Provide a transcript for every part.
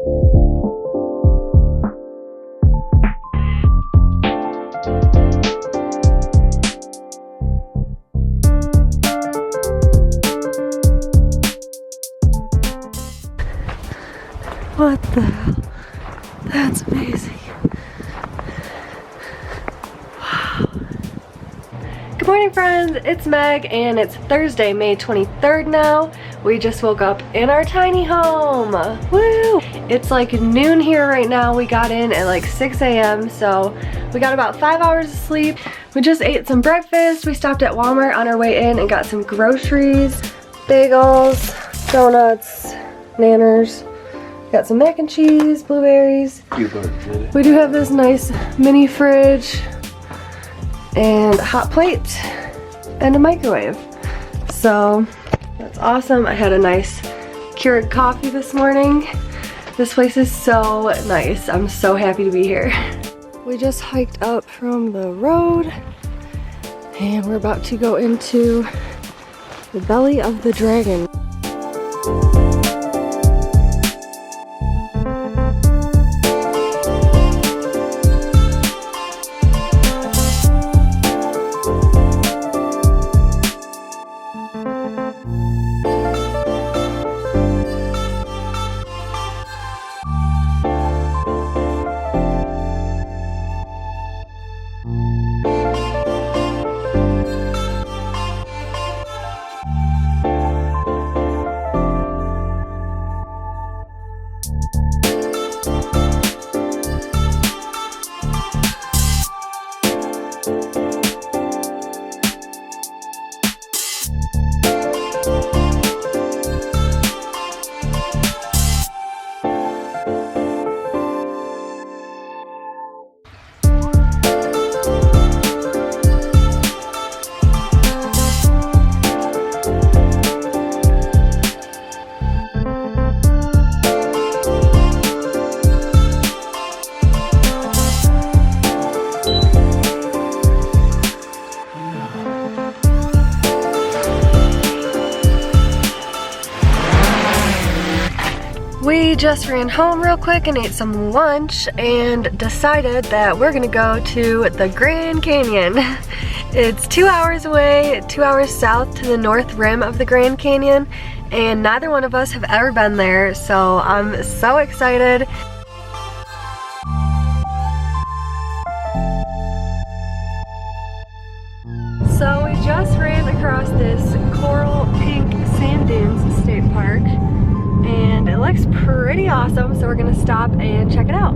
What the hell? That's amazing. Wow. Good morning, friends. It's Meg, and it's Thursday, May 23rd now. We just woke up in our tiny home. Woo! It's like noon here right now. We got in at like 6 a.m. so we got about 5 hours of sleep. We just ate some breakfast. We stopped at Walmart on our way in and got some groceries, bagels, donuts, nanners. Got some mac and cheese, blueberries. We do have this nice mini fridge and a hot plate and a microwave. So that's awesome. I had a nice Keurig coffee this morning. This place is so nice. I'm so happy to be here. We just hiked up from the road and we're about to go into the belly of the dragon. We just ran home real quick and ate some lunch and decided that we're gonna go to the Grand Canyon. It's 2 hours away, 2 hours south to the north rim of the Grand Canyon, and neither one of us have ever been there, so I'm so excited. So we just ran across this coral pink sand dunes state park, and it looks pretty awesome, so we're gonna stop and check it out.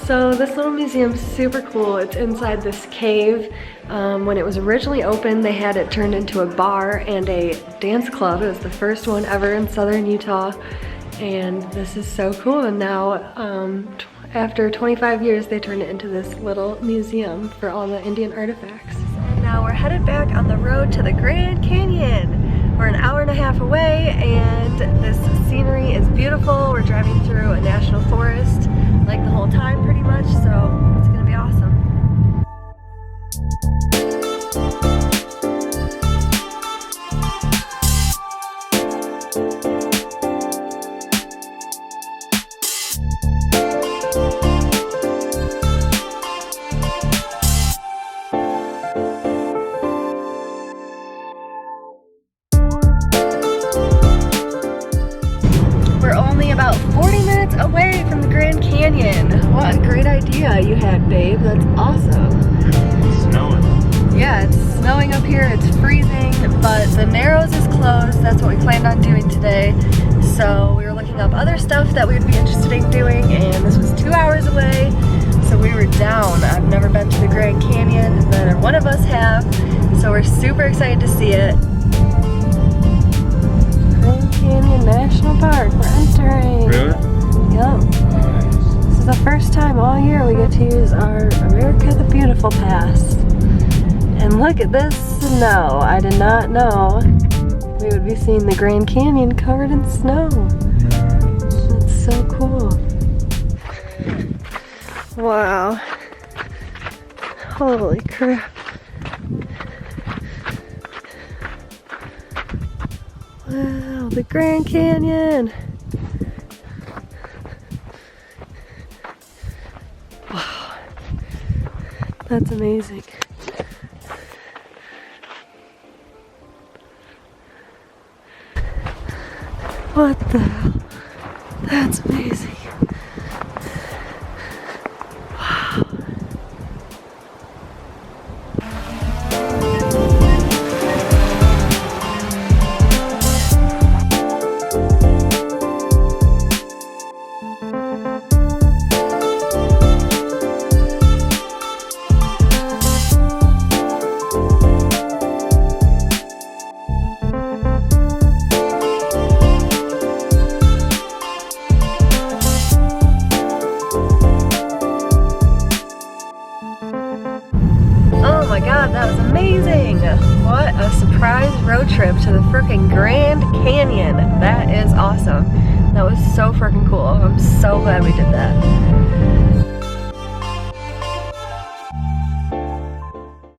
So this little museum's super cool. It's inside this cave. When it was originally opened, they had it turned into a bar and a dance club. It was the first one ever in southern Utah. And this is so cool. And now, after 25 years, they turned it into this little museum for all the Indian artifacts. And now we're headed back on the road to the Grand Canyon. We're an hour and a half away, and this scenery is beautiful. We're driving through a national forest like the whole time pretty much, so it's gonna be awesome. snowing up here, it's freezing, but the Narrows is closed. That's what we planned on doing today. So we were looking up other stuff that we would be interested in doing, and this was 2 hours away. So we were down. I've never been to the Grand Canyon, neither one of us have. So we're super excited to see it. Grand Canyon National Park, we're entering. Really? Yep. This is the first time all year we get to use our America the Beautiful Pass. And look at this snow. I did not know we would be seeing the Grand Canyon covered in snow. That's so cool. Wow. Holy crap. Wow, the Grand Canyon. Wow. That's amazing. What the hell? That's amazing. Wow. Oh my god, that was amazing! What a surprise road trip to the freaking Grand Canyon. That is awesome. That was so freaking cool. I'm so glad we did that.